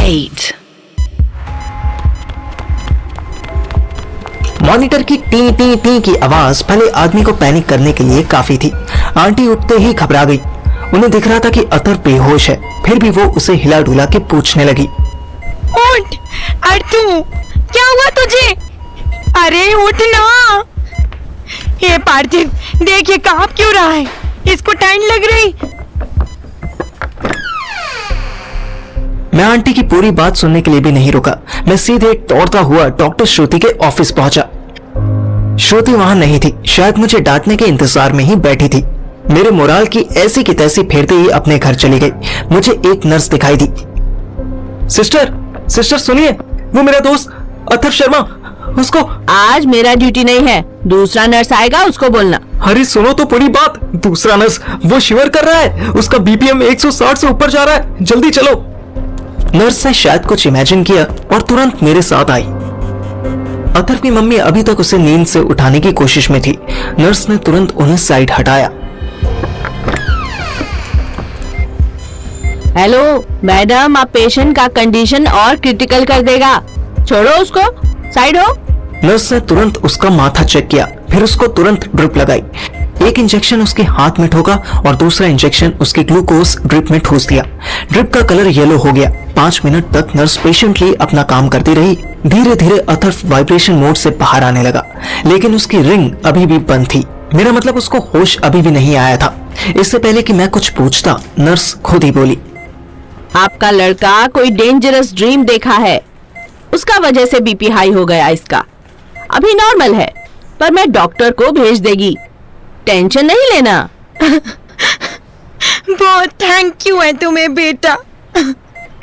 8. Monitor की T T T की आवाज भले आदमी को पैनिक करने के लिए काफी थी। आंटी उठते ही घबरा गई। उन्हें दिख रहा था कि अतर बेहोश है, फिर भी वो उसे हिला डुला के पूछने लगी, उठ, अर्तु, क्या हुआ तुझे? अरे उठ ना। ये पार्थिव, देख ये कांप क्यों रहा है? इसको ठंड लग रही। मैं आंटी की पूरी बात सुनने के लिए भी नहीं रुका। मैं सीधे दौड़ता हुआ डॉक्टर श्रुति के ऑफिस पहुंचा। श्रुति वहां नहीं थी, शायद मुझे डांटने के इंतजार में ही बैठी थी। मेरे मोराल की ऐसी की तैसी फेरते ही अपने घर चली गई। मुझे एक नर्स दिखाई दी। सिस्टर सुनिए, वो मेरा दोस्त अथर्व शर्मा, उसको आज मेरा ड्यूटी नहीं है, दूसरा नर्स आएगा उसको बोलना। अरे सुनो तो पूरी बात। दूसरा नर्स, वो शिवर कर रहा है, उसका बीपीएम 160 से ऊपर जा रहा है, जल्दी चलो। नर्स ने शायद कुछ इमेजिन किया और तुरंत मेरे साथ आई। अथर्व की मम्मी अभी तक उसे नींद से उठाने की कोशिश में थी। नर्स ने तुरंत उन्हें साइड हटाया। हेलो मैडम, आप पेशेंट का कंडीशन और क्रिटिकल कर देगा, छोड़ो उसको, साइड हो। नर्स ने तुरंत उसका माथा चेक किया, फिर उसको तुरंत ड्रिप लगाई। एक इंजेक्शन उसके हाथ में ठोका और दूसरा इंजेक्शन उसके ग्लूकोज ड्रिप में ठूस दिया। ड्रिप का कलर येलो हो गया। 5 मिनट तक नर्स पेशेंटली अपना काम करती रही। धीरे धीरे अथर्व वाइब्रेशन मोड से बाहर आने लगा, लेकिन उसकी रिंग अभी भी बंद थी। मेरा मतलब उसको होश अभी भी नहीं आया था। इससे पहले कि मैं कुछ पूछता, नर्स खुद ही बोली, आपका लड़का कोई डेंजरस ड्रीम देखा है, उसका वजह से बीपी हाई हो गया इसका। अभी नॉर्मल है, पर मैं डॉक्टर को भेज देगी, टेंशन नहीं लेना। बहुत थैंक यू है तुम्हें बेटा।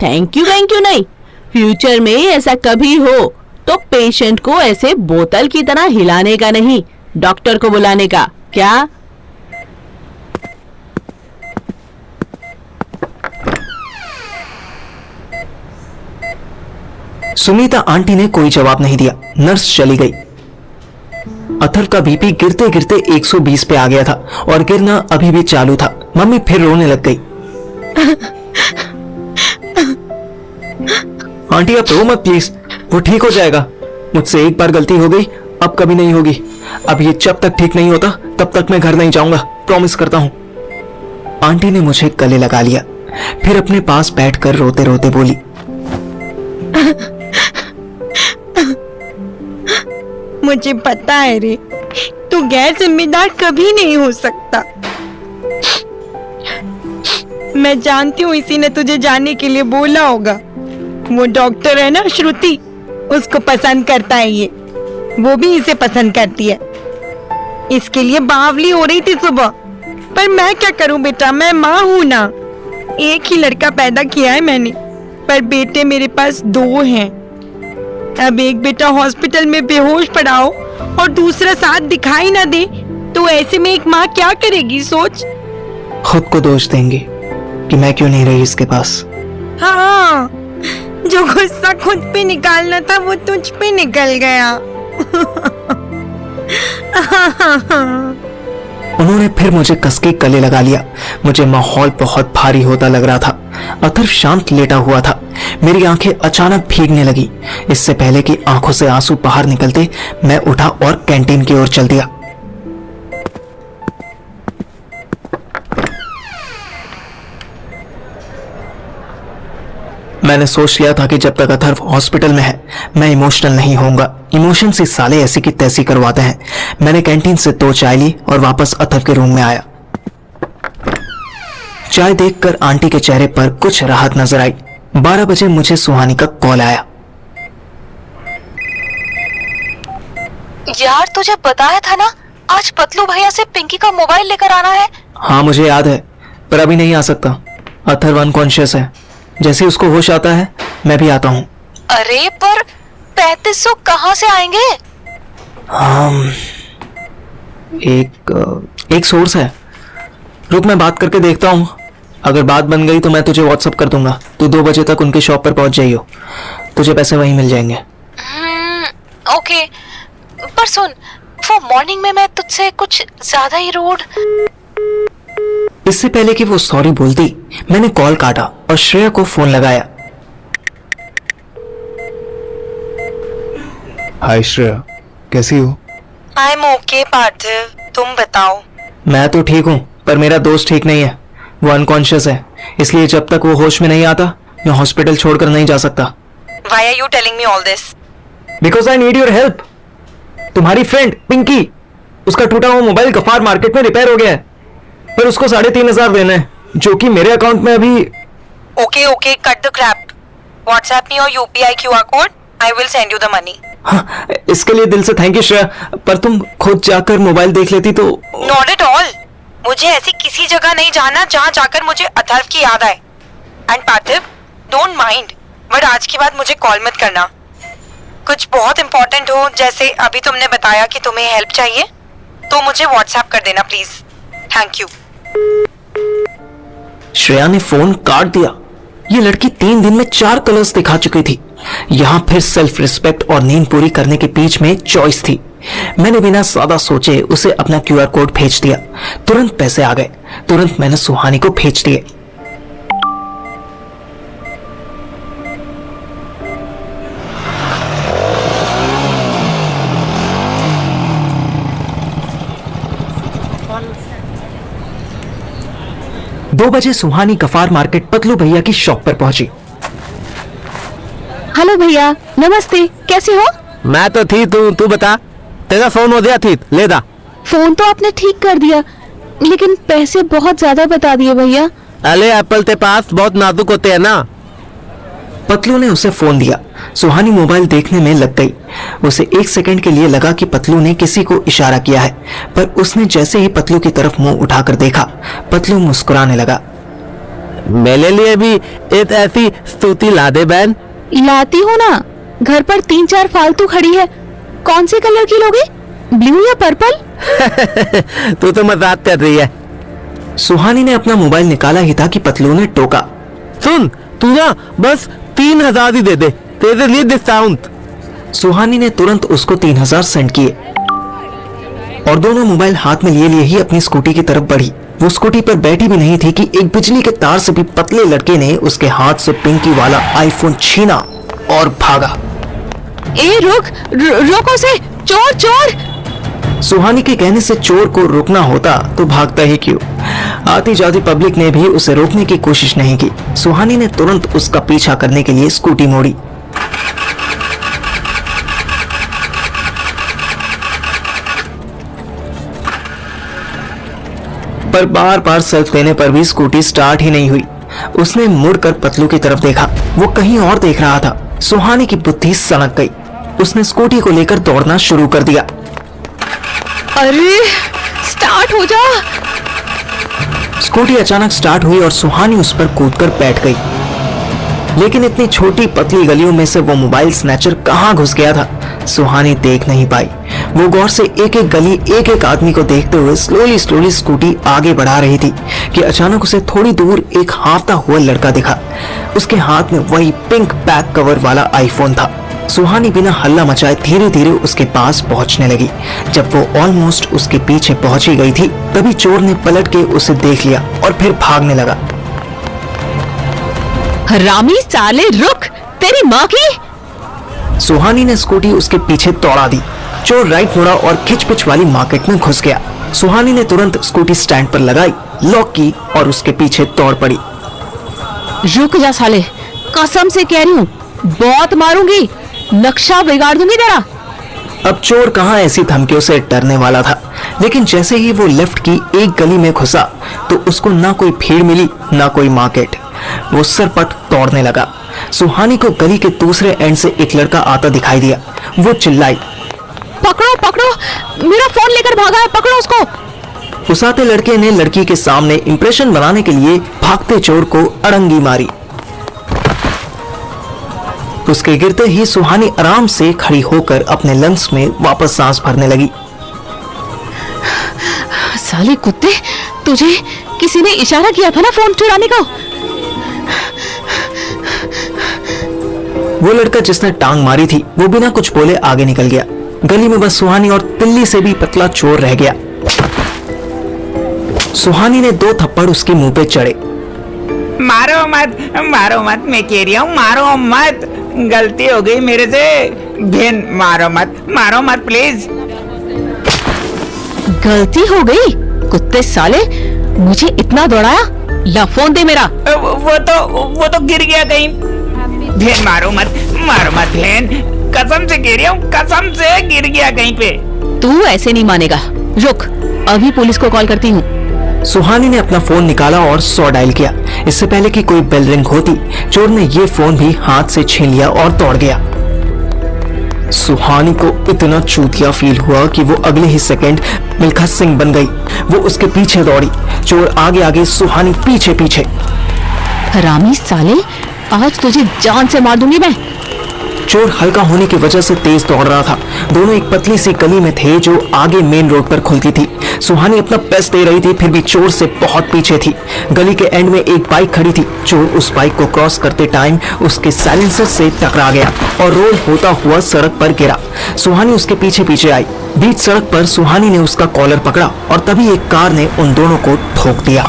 थैंक यू नहीं, फ्यूचर में ऐसा कभी हो तो पेशेंट को ऐसे बोतल की तरह हिलाने का नहीं, डॉक्टर को बुलाने का। क्या? सुनीता आंटी ने कोई जवाब नहीं दिया। नर्स चली गई। अथर्व का बीपी गिरते गिरते 120 पे आ गया था और गिरना अभी भी चालू था। मम्मी फिर रोने लग गई। आंटी आप रो मत प्लीज, वो ठीक हो जाएगा। मुझसे एक बार गलती हो गई, अब कभी नहीं होगी। अब ये जब तक ठीक नहीं होता तब तक मैं घर नहीं जाऊंगा, प्रॉमिस करता हूं। आंटी ने मुझे गले लगा लिया, फिर अपने पास बैठकर रोते रोते बोली, मुझे पता है रे, तू गैर जिम्मेदार कभी नहीं हो सकता। मैं जानती हूँ इसी ने तुझे जाने के लिए बोला होगा। वो डॉक्टर है ना श्रुति, उसको पसंद करता है ये, वो भी इसे पसंद करती है। इसके लिए बावली हो रही थी सुबह, पर मैं क्या करूं बेटा, मैं माँ हूं ना। एक ही लड़का पैदा किया है मैंने, पर बेटे मेरे पास 2 हैं। अब एक बेटा हॉस्पिटल में बेहोश पड़ा हो और दूसरा साथ दिखाई ना दे, तो ऐसे में एक माँ क्या करेगी सोच। खुद को दोष देंगे कि मैं क्यों नहीं रही इसके पास। हाँ, जो गुस्सा खुद पे निकालना था वो तुझ पे निकल गया। उन्होंने फिर मुझे कसके गले लगा लिया। मुझे माहौल बहुत भारी होता लग रहा था। अथर्व शांत लेटा हुआ था। मेरी आंखें अचानक भीगने लगी। इससे पहले कि आंखों से आंसू बाहर निकलते, मैं उठा और कैंटीन की ओर चल दिया। मैंने सोच लिया था कि जब तक अथर्व हॉस्पिटल में है मैं इमोशनल नहीं होऊंगा। इमोशन से साले ऐसी की तैसी करवाते हैं। मैंने कैंटीन से 2 चाय ली और वापस अथर्व के रूम में आया। चाय देखकर आंटी के चेहरे पर कुछ राहत नजर आई। 12 बजे मुझे सुहानी का कॉल आया। यार तुझे बताया था ना, आज पतलू भैया से पिंकी का मोबाइल लेकर आना है। हाँ मुझे याद है, पर अभी नहीं आ सकता। अथर्व अनकॉन्शियस है। जैसे ही उसको होश आता है मैं भी आता हूँ। अरे पर 3500 कहाँ से आएंगे? एक सोर्स है। रुक मैं बात करके देखता हूँ। अगर बात बन गई तो मैं तुझे व्हाट्सएप कर दूंगा। तू 2 बजे तक उनके शॉप पर पहुंच जाइयो। तुझे पैसे वहीं मिल जाएंगे। ओके, पर सुन, वो मॉर्निंग में मैं तुझसे कुछ ज्यादा ही रूड। इससे पहले कि वो सॉरी बोलती, मैंने कॉल काटा और श्रेया को फोन लगाया। हाय श्रेया, कैसी हो? आई एम ओके पार्थिव, तुम बताओ। मैं तो ठीक हूँ, पर मेरा दोस्त ठीक नहीं है। वो अनकॉन्शियस है, इसलिए जब तक वो होश में नहीं आता मैं हॉस्पिटल छोड़कर नहीं जा सकता। Why are you telling me all this? Because I need your help. तुम्हारी फ्रेंड पिंकी, उसका टूटा हुआ मोबाइल गफार मार्केट में रिपेयर हो गया है, पर उसको 3,500 देना है, जो कि मेरे अकाउंट में अभी। Okay, okay, cut the crap. WhatsApp me or UPI QR code. I will send you the money. हाँ, इसके लिए दिल से थैंक यू श्रेया, पर तुम खुद जाकर मोबाइल देख लेती तो। Not at all. मुझे ऐसी किसी जगह नहीं जाना जहाँ जाकर मुझे अथर्व की याद आए। And Parthiv, don't mind, but आज के बाद मुझे कॉल मत करना। कुछ बहुत इंपॉर्टेंट हो, जैसे अभी तुमने बताया कि तुम्हें हेल्प चाहिए, तो मुझे व्हाट्सएप कर देना प्लीज। Thank you. श्रेया ने फोन काट दिया। ये लड़की 3 दिन में 4 कलर्स दिखा चुकी थी। यहाँ फिर सेल्फ रिस्पेक्ट और नींद पूरी करने के बीच में चॉइस थी। मैंने बिना ज्यादा सोचे उसे अपना QR कोड भेज दिया। तुरंत पैसे आ गए। तुरंत मैंने सुहानी को भेज दिए। दो बजे सुहानी गफार मार्केट पतलू भैया की शॉप पर पहुंची। हेलो भैया, नमस्ते, कैसे हो? मैं तो ठीक हूँ, तू बता, तेरा फोन हो गया ठीक? ले दा। फोन तो आपने ठीक कर दिया, लेकिन पैसे बहुत ज्यादा बता दिए भैया। अरे एप्पल के पास बहुत नाजुक होते हैं ना। पतलू ने उसे फोन दिया। सुहानी मोबाइल देखने में लग गई। उसे 1 सेकंड के लिए लगा कि पतलू ने किसी को इशारा किया है, पर उसने जैसे ही पतलू की तरफ मुंह उठाकर देखा, पतलू मुस्कुराने लगा। मेरे लिए भी एक ऐसी स्तुति ला दे बहन। लाती हूँ ना, घर पर 3-4 फालतू खड़ी है। कौन से कलर की लोगे, ब्लू या पर्पल? तू तो मजाक कर रही है। सुहानी ने अपना मोबाइल निकाला ही था कि पतलू ने टोका। सुन, तू ना बस 3,000 ही दे दे, तेरे लिए डिस्काउंट। सुहानी ने तुरंत उसको 3,000 सेंड किए और दोनों मोबाइल हाथ में लिए ही अपनी स्कूटी की तरफ बढ़ी। वो स्कूटी पर बैठी भी नहीं थी कि एक बिजली के तार से भी पतले लड़के ने उसके हाथ से पिंकी वाला आईफोन छीना और भागा। ए रोको से, चोर चोर! सुहानी के कहने से चोर को रोकना होता तो भागता ही क्यों। आती जाती पब्लिक ने भी उसे रोकने की कोशिश नहीं की। सुहानी ने तुरंत उसका पीछा करने के लिए स्कूटी मोड़ी। पर बार बार सेल्फ लेने पर भी स्कूटी स्टार्ट ही नहीं हुई। उसने मुड़कर पतलू की तरफ देखा, वो कहीं और देख रहा था। सुहानी की बुद्धि सनक गई। उसने स्कूटी को लेकर दौड़ना शुरू कर दिया। अरे स्टार्ट हो जा। स्कूटी अचानक स्टार्ट हुई और सुहानी उस पर कूदकर बैठ गई, लेकिन इतनी छोटी पतली गलियों में से वो मोबाइल स्नैचर कहां घुस गया था, सुहानी देख नहीं पाई। वो गौर से एक एक गली, एक एक आदमी को देखते हुए स्लोली स्कूटी आगे बढ़ा रही थी कि अचानक उसे थोड़ी दूर एक हांफता हुआ लड़का दिखा। उसके हाथ में वही पिंक बैक कवर वाला आईफोन था। सुहानी बिना हल्ला मचाए धीरे धीरे उसके पास पहुंचने लगी। जब वो ऑलमोस्ट उसके पीछे पहुंच ही गई थी, तभी चोर ने पलट के उसे देख लिया और फिर भागने लगा। हरामी साले, रुक, तेरी माँ की! सुहानी ने स्कूटी उसके पीछे दौड़ा दी। चोर राइट मुड़ा और खिचपिच वाली मार्केट में घुस गया। सुहानी ने तुरंत स्कूटी स्टैंड पर लगाई, लॉक की और उसके पीछे दौड़ पड़ी। रुक जा साले, कसम से कह रही हूँ, बहुत मारूंगी, नक्शा बिगाड़ दूंगी तेरा। अब चोर कहाँ ऐसी धमकियों से डरने वाला था, लेकिन जैसे ही वो लेफ्ट की एक गली में घुसा तो उसको ना कोई भीड़ मिली ना कोई मार्केट। वो सरपट दौड़ने लगा। सुहानी को गली के दूसरे एंड से एक लड़का आता दिखाई दिया। वो चिल्लाई, पकड़ो पकड़ो, मेरा फोन लेकर भागा है, पकड़ो उसको। उस आते लड़के ने लड़की के सामने इंप्रेशन बनाने के लिए भागते चोर को अड़ंगी मारी। उसके गिरते ही सुहानी आराम से खड़ी होकर अपने लंग्स में वापस सांस भरने लगी। साले कुत्ते, तुझे किसी ने इशारा किया था ना फोन चुराने का। वो लड़का जिसने टांग मारी थी वो बिना कुछ बोले आगे निकल गया। गली में बस सुहानी और तिल्ली से भी पतला चोर रह गया। सुहानी ने 2 थप्पड़ उसके मुंह पे चढ़े। मारो मत, मैं कह रही हूँ, मारो मत, गलती हो गई मेरे से। बहन मारो मत प्लीज। गलती हो गई, कुत्ते साले, मुझे इतना दौड़ाया। ला फोन दे मेरा। वो तो गिर गया कहीं। बहन मारो मत बहन, कसम से गिर रहा हूँ, कसम से गिर गया कहीं पे। तू ऐसे नहीं मानेगा, रुक अभी पुलिस को कॉल करती हूँ। सुहानी ने अपना फोन निकाला और 100 डायल किया। इससे पहले कि कोई बेल रिंग होती, चोर ने ये फोन भी हाथ से छीन लिया और दौड़ गया। सुहानी को इतना चूतिया फील हुआ कि वो अगले ही सेकंड मिल्खा सिंह बन गई। वो उसके पीछे दौड़ी, चोर आगे आगे, सुहानी पीछे पीछे। हरामी साले, आज तुझे जान से मार दूंगी मैं। चोर हल्का होने की वजह से तेज दौड़ रहा था। दोनों एक पतली सी गली में थे जो आगे मेन रोड पर खुलती थी। सुहानी अपना बेस्ट दे रही थी, फिर भी चोर से बहुत पीछे थी। गली के एंड में एक बाइक खड़ी थी। चोर उस बाइक को क्रॉस करते टाइम उसके साइलेंसर से टकरा गया और रोल होता हुआ सड़क पर गिरा। सुहानी उसके पीछे पीछे आई। बीच सड़क पर सुहानी ने उसका कॉलर पकड़ा और तभी एक कार ने उन दोनों को ठोक दिया।